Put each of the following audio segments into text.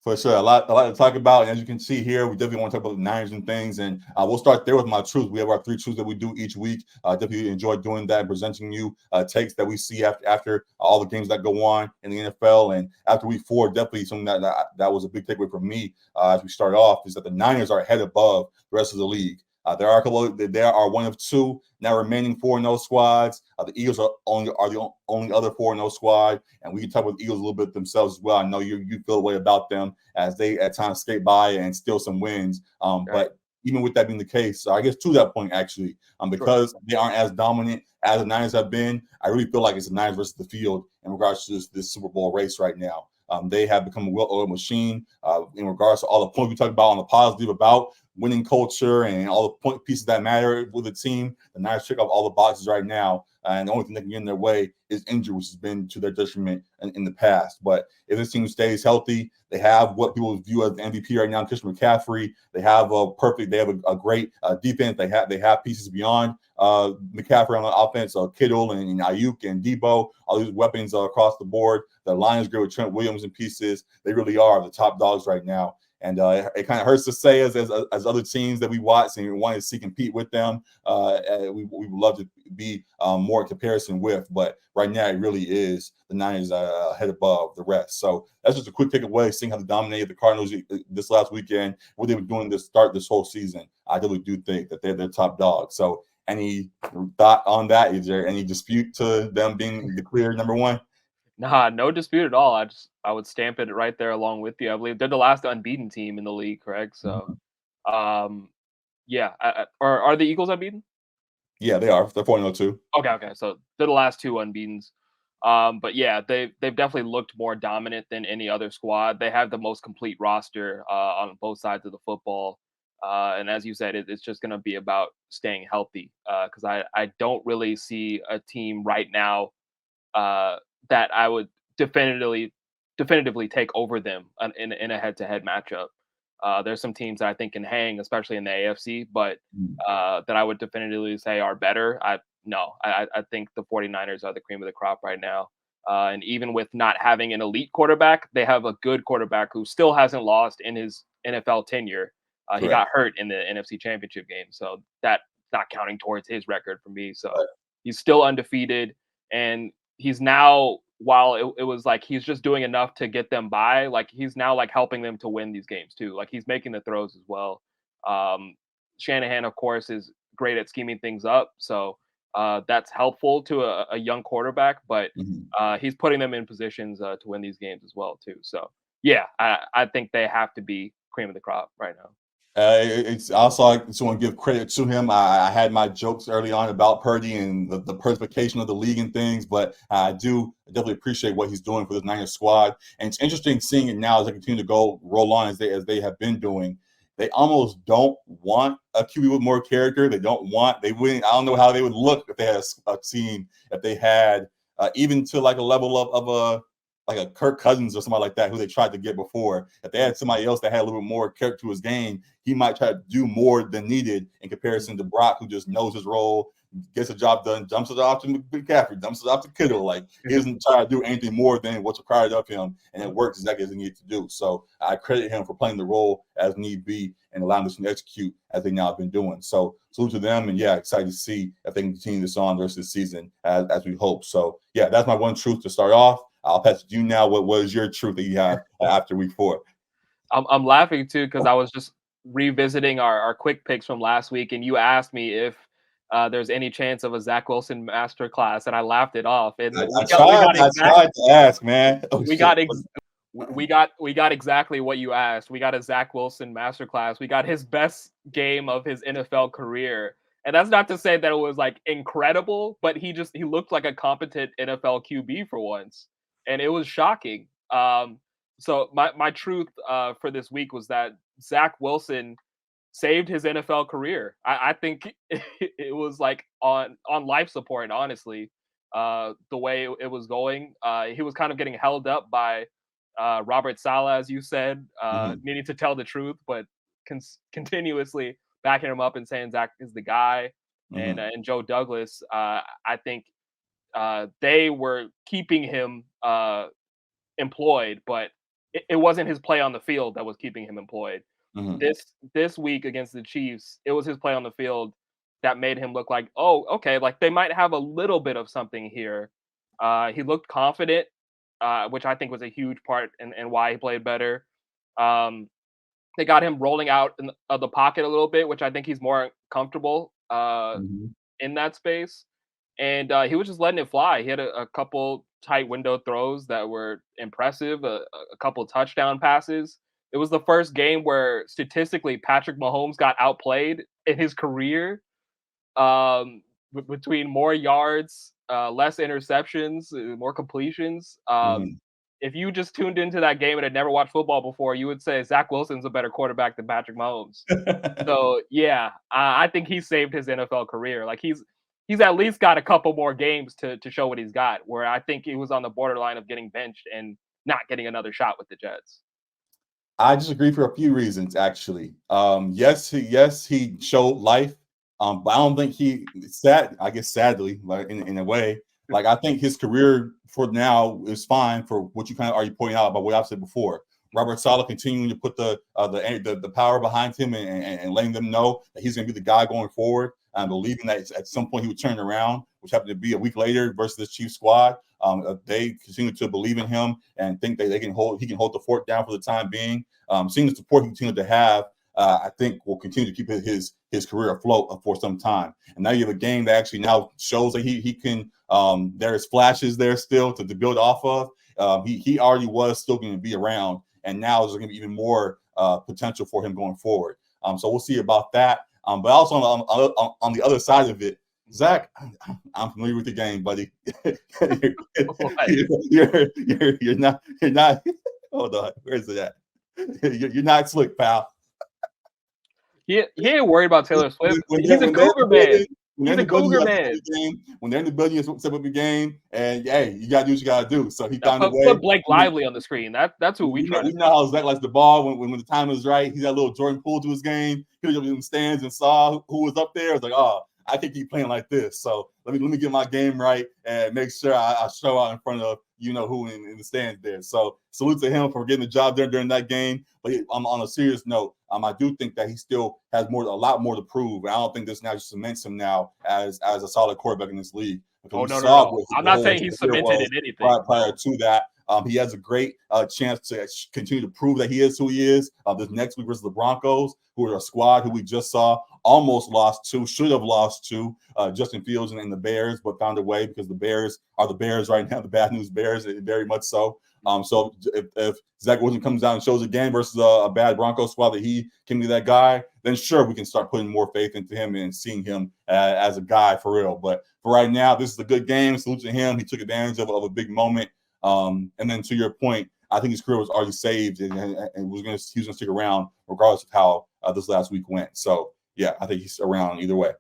For sure. A lot to talk about. And as you can see here, we definitely want to talk about the Niners and things. And we'll start there with my truth. We have our three truths that we do each week. Definitely enjoy doing that and presenting you takes that we see after all the games that go on in the NFL. And after week four, definitely something that was a big takeaway for me as we start off is that the Niners are ahead above the rest of the league. There are one of two now remaining 4-0 squads. The Eagles are the only other 4-0 squad, and we can talk about the Eagles a little bit themselves as well. I know you feel a way about them as they at times skate by and steal some wins. Right. But even with that being the case, so I guess to that point actually, Sure. because they aren't as dominant as the Niners have been, I really feel like it's the Niners versus the field in regards to this Super Bowl race right now. They have become a well-oiled machine in regards to all the points we talked about on the positive about winning culture and all the point pieces that matter with the team. The Niners check off all the boxes right now, and the only thing that can get in their way is injury, which has been to their detriment in the past. But if this team stays healthy, they have what people view as the MVP right now, Christian McCaffrey. They have a great defense. They have pieces beyond McCaffrey on the offense, Kittle and Ayuk and Debo, all these weapons across the board. The Lions grew with Trent Williams in pieces. They really are the top dogs right now. And it kind of hurts to say as other teams that we watch and we want to see compete with them, we would love to be more in comparison with. But right now, it really is the Niners ahead above the rest. So that's just a quick takeaway, seeing how they dominated the Cardinals this last weekend, what they were doing to start this whole season. I really do think that they're their top dog. So any thought on that? Is there any dispute to them being the clear number one? Nah, no dispute at all. I would stamp it right there along with you. I believe they're the last unbeaten team in the league, correct? So, Mhm. um, yeah. Are the Eagles unbeaten? Yeah, they are. They're 4-2. Okay, okay. So they're the last two unbeaten's. But yeah, they've definitely looked more dominant than any other squad. They have the most complete roster on both sides of the football. And as you said, it's just going to be about staying healthy. Because I don't really see a team right now uh, that I would definitively take over them in a head-to-head matchup. There's some teams that I think can hang, especially in the AFC, but that I would definitively say are better. I think the 49ers are the cream of the crop right now. And even with not having an elite quarterback, they have a good quarterback who still hasn't lost in his NFL tenure. He got Correct. hurt in the NFC Championship game, so that's not counting towards his record for me. So Right. he's still undefeated, and he's now, while it was like he's just doing enough to get them by, like he's now like helping them to win these games too. Like he's making the throws as well. Um, Shanahan, of course, is great at scheming things up, so that's helpful to a young quarterback. But Mhm. he's putting them in positions to win these games as well too. So yeah, I think they have to be cream of the crop right now. It's also I just want to give credit to him. I had my jokes early on about Purdy and the personification of the league and things, but I do definitely appreciate what he's doing for this Niners squad. And it's interesting seeing it now as they continue to go roll on as they have been doing. They almost don't want a QB with more character. They wouldn't. I don't know how they would look if they had a team if they had even to like a level of a like a Kirk Cousins or somebody like that who they tried to get before. If they had somebody else that had a little bit more character to his game, he might try to do more than needed in comparison to Brock, who just knows his role, gets the job done, dumps it off to McCaffrey, dumps it off to Kittle. Like he doesn't try to do anything more than what's required of him, and it works exactly as he needs to do. So I credit him for playing the role as need be and allowing us to execute as they now have been doing. So salute to them, and yeah, excited to see if they can continue this on the rest of the season as we hope. So yeah, that's my one truth to start off. I'll pass it to you now. What is your truth that you have after week four? I'm laughing too because I was just revisiting our quick picks from last week, and you asked me if there's any chance of a Zach Wilson masterclass, and I laughed it off. And I tried to ask, man. Oh we shit. got ex- we got exactly what you asked. We got a Zach Wilson masterclass. We got his best game of his NFL career. And that's not to say that it was like incredible, but he looked like a competent NFL QB for once. And it was shocking. So my truth for this week was that Zach Wilson saved his NFL career. I think it was like on life support, honestly. The way it was going, he was kind of getting held up by Robert Saleh, as you said, Mhm, needing to tell the truth, but continuously backing him up and saying Zach is the guy. mhm. And Joe Douglas, I think they were keeping him employed, but it wasn't his play on the field that was keeping him employed. Mhm. This week against the Chiefs, it was his play on the field that made him look like, oh, okay, like they might have a little bit of something here. He looked confident, which I think was a huge part in why he played better. Um, they got him rolling out in the pocket a little bit, which I think he's more comfortable Mhm. in that space. And he was just letting it fly. He had a couple tight window throws that were impressive, a couple touchdown passes. It was the first game where statistically Patrick Mahomes got outplayed in his career, between more yards, less interceptions, more completions. Mhm. If you just tuned into that game and had never watched football before, you would say Zach Wilson's a better quarterback than Patrick Mahomes. So yeah, I think he saved his NFL career. Like he's at least got a couple more games to show what he's got. Where I think he was on the borderline of getting benched and not getting another shot with the Jets. I disagree for a few reasons, actually. Yes, he showed life, but I don't think he sad. I guess sadly, like in a way, like I think his career for now is fine for what you kind of already pointing out about what I've said before. Robert Saleh continuing to put the power behind him and letting them know that he's going to be the guy going forward, and believing that at some point he would turn around, which happened to be a week later versus the Chiefs squad. They continue to believe in him and think that he can hold the fort down for the time being. Seeing the support he continued to have, I think will continue to keep his career afloat for some time. And now you have a game that actually now shows that he can. There's flashes there still to build off of. He already was still going to be around, and now there's going to be even more potential for him going forward. So we'll see about that. But also on the other side of it, Zach, I'm familiar with the game, buddy. You're not. Hold on, where's it at? You're not slick, pal. He ain't worried about Taylor Swift. When they're, He's a when they're in the Cougar man. building, when they're He's in a the building, you Cougar got to step up man. your game. When they're in the building, you step up your game. And hey, you got to do what you got to do. So he Now found a way. put Blake Lively on the screen. That's who we trying to We know see. how Zach likes the ball when the time is right. He's got a little Jordan Poole to his game. He was up in the stands and saw who was up there. I was like, oh, I can keep playing like this. So let me get my game right and make sure I show out in front of who in the stands there. So salute to him for getting the job done during that game. But on a serious note, I do think that he still has a lot more to prove. And I don't think this now just cements him now as a solid quarterback in this league. Because Oh we no, no, saw no. what I'm the not whole saying he's career cemented was in anything. prior to that. He has a great chance to continue to prove that he is who he is. This next week versus the Broncos, who are a squad who we just saw almost lost to, should have lost to Justin Fields and the Bears, but found a way because the Bears are the Bears right now, the bad news Bears, very much so. So if Zach Wilson comes down and shows again versus a bad Broncos squad that he can be that guy, then sure, we can start putting more faith into him and seeing him as a guy for real. But for right now, this is a good game. Salute to him. He took advantage of a big moment. And then to your point, I think his career was already saved and he was going to stick around regardless of how this last week went. So yeah, I think he's around either way.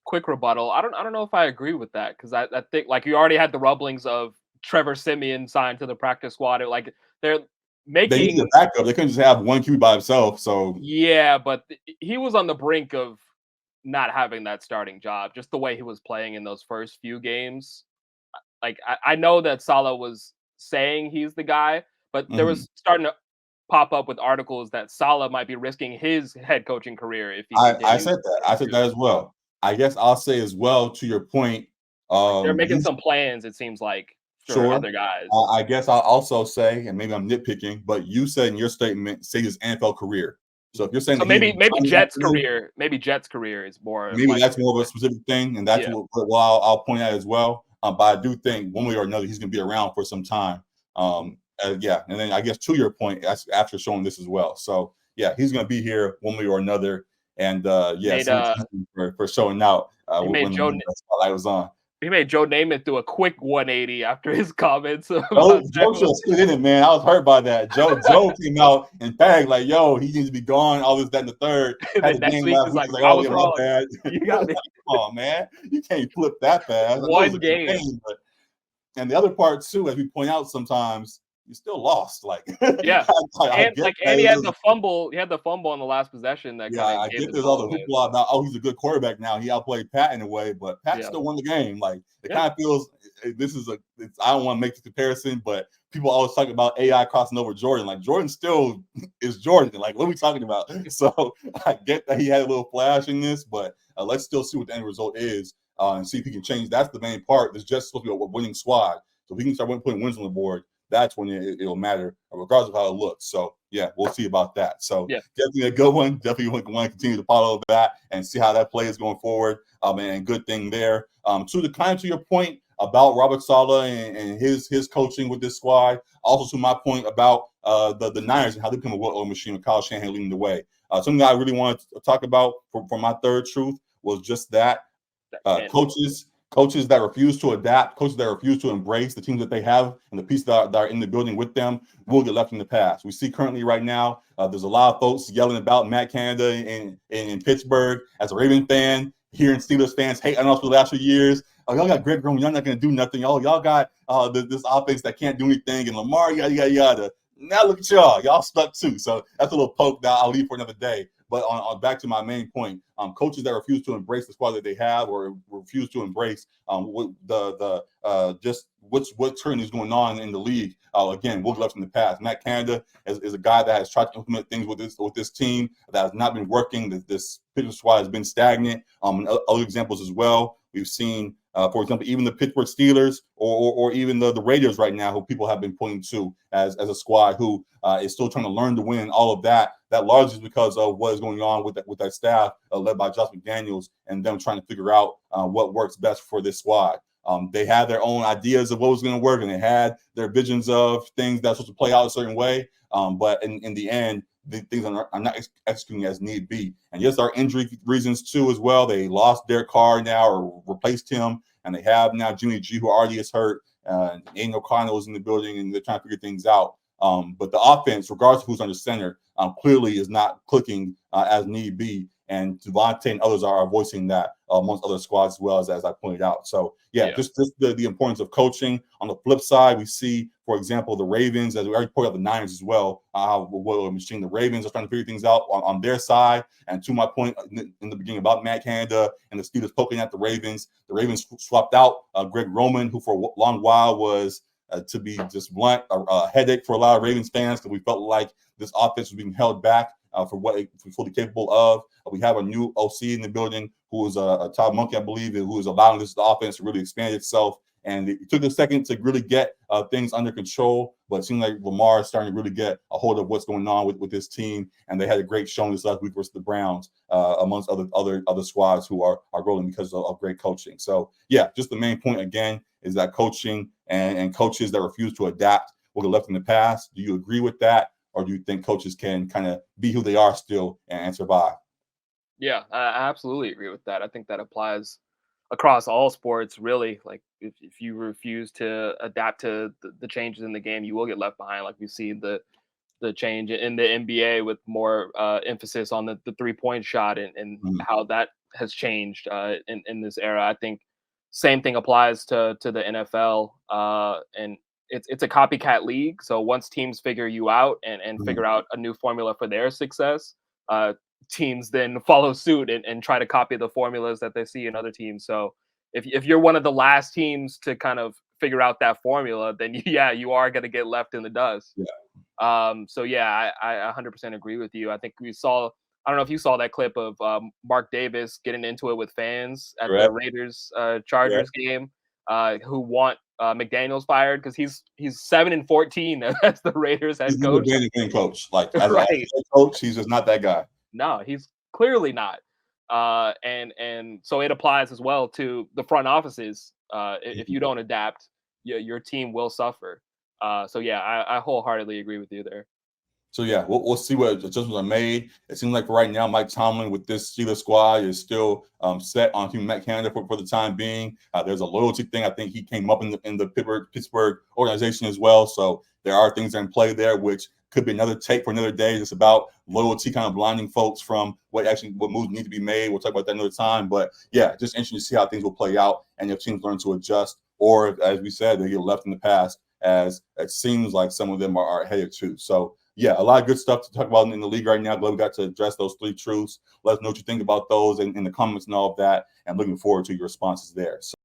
Quick rebuttal. I don't know if I agree with that because I think like you already had the rumblings of Trevor Siemian signed to the practice squad. Like they're They needed a making backup. They couldn't just have one QB by himself. So yeah, but he was on the brink of not having that starting job. Just the way he was playing in those first few games. Like I know that Salah was saying he's the guy, but there was starting to pop up with articles that Salah might be risking his head coaching career if he I continues. said that. I said that as well. I guess I'll say as well to your point. Like they're making He's some plans, it seems like, for sure. other guys. I guess I'll also say, and maybe I'm nitpicking, but you said in your statement, say his NFL career. So if you're saying So that he's maybe Jet's career is more maybe likely. that's more of a specific thing, and that's Yeah, what I'll point out as well. But I do think one way or another he's going to be around for some time. Yeah, and then I guess to your point, that's after showing this as well. So yeah, he's going to be here one way or another. And yeah, made salute to him for showing out he made when the spotlight was on. he made Joe Namath do a quick 180 after his comments about Joe should have stood in it, man. I was hurt by that. Joe came out and bagged like, "Yo, he needs to be gone." All this, that, and the third. and Had then the next game week last he's week. like, Was like, I "Oh was yeah, my wrong. bad." You got me. Come on, man. You can't flip that fast. That was One a good game. but and the other part too, as we point out, sometimes you still lost. Like, Yeah. I And get like that. and he had the fumble. He had the fumble on the last possession that Yeah, kind of I gave get the there's all ball the away. hoopla about he's a good quarterback now. He outplayed Pat in a way, but Pat Yeah. still won the game. Like it Yeah. kind of feels this is I don't want to make the comparison, but people always talk about AI crossing over Jordan. Like Jordan still is Jordan. Like what are we talking about? So I get that he had a little flash in this, but let's still see what the end result is and see if he can change. That's the main part. It's just supposed to be a winning squad. So if he can start putting wins on the board, that's when it'll matter, regardless of how it looks. So yeah, we'll see about that. So Yeah. definitely a good one. Definitely want to continue to follow that and see how that play is going forward. And good thing there. To your point about Robert Saleh and his coaching with this squad. Also to my point about the Niners and how they become a well-oiled machine with Kyle Shanahan leading the way. Something I really wanted to talk about for my third truth was just that coaches that refuse to adapt, coaches that refuse to embrace the teams that they have and the pieces that are in the building with them will get left in the past. We see currently right now, there's a lot of folks yelling about Matt Canada in Pittsburgh. As a Raven fan, hearing Steelers fans hate on us for the last few years. Oh, y'all got Greg Roman. Y'all not going to do nothing. Y'all got this offense that can't do anything. And Lamar, yada. Now look at y'all. Y'all stuck too. So that's a little poke that I'll leave for another day. But on back to my main point, coaches that refuse to embrace the squad that they have or refuse to embrace just what turn is going on in the league. Again, we'll get left in the past. Matt Canada is a guy that has tried to implement things with this team that has not been working. This pitching squad has been stagnant. And other examples as well. We've seen, for example, even the Pittsburgh Steelers or even the Raiders right now, who people have been pointing to as a squad who is still trying to learn to win. All of that largely is because of what is going on with that staff led by Josh McDaniels and them trying to figure out what works best for this squad. They had their own ideas of what was going to work, and they had their visions of things that's supposed to play out a certain way. But in the end, the things are not executing as need be. And yes, there are injury reasons too as well. They lost Derek Carr now or replaced him, and they have now Jimmy G, who already is hurt. Aiden O'Connell is in the building, and they're trying to figure things out. But the offense, regardless of who's under center, clearly is not clicking as need be. And Devontae and others are voicing that amongst other squads as well, as I pointed out. So, just the importance of coaching. On the flip side, we see, for example, the Ravens, as we already pointed out, the Niners as well, machine the Ravens are trying to figure things out on their side. And to my point in the beginning about Matt Canada and the Steelers poking at the Ravens swapped out Greg Roman, who for a long while was, to be just blunt, a headache for a lot of Ravens fans, because we felt like this offense was being held back for what it's fully capable of. We have a new OC in the building who is a Todd Monkey, I believe, who is allowing this offense to really expand itself. And it took a second to really get things under control, but it seems like Lamar is starting to really get a hold of what's going on with this team. And they had a great showing this last week versus the Browns, amongst other squads who are rolling because of great coaching. So, just the main point, again, is that coaching and coaches that refuse to adapt will get left in the past. Do you agree with that? Or do you think coaches can kind of be who they are still and survive? Yeah, I absolutely agree with that. I think that applies across all sports, really. Like if you refuse to adapt to the changes in the game, you will get left behind. Like we see the change in the NBA with more emphasis on the 3-point shot and how that has changed in this era. I think same thing applies to the NFL, and it's a copycat league. So once teams figure you out and figure out a new formula for their success, teams then follow suit and try to copy the formulas that they see in other teams. So if you're one of the last teams to kind of figure out that formula, then you are going to get left in the dust. So I 100% agree with you. I think I don't know if you saw that clip of Mark Davis getting into it with fans at the Raiders Chargers game, who want McDaniels fired because he's 7-14 as the Raiders head coach. He's a coach. Like as a head coach, he's just not that guy. No, he's clearly not. And so it applies as well to the front offices. If you don't adapt, your team will suffer. I wholeheartedly agree with you there. So we'll see what adjustments are made. It seems like right now Mike Tomlin with this Steelers squad is still set on Hugh Matt Canada for the time being. There's a loyalty thing. I think he came up in the Pittsburgh organization as well. So there are things that are in play there, which could be another take for another day. Just about loyalty, kind of blinding folks from what moves need to be made. We'll talk about that another time. But just interesting to see how things will play out and if teams learn to adjust, or if, as we said, they get left in the past, as it seems like some of them are headed to. So. A lot of good stuff to talk about in the league right now. Glad we got to address those 3 truths. Let us know what you think about those in the comments and all of that. And looking forward to your responses there. So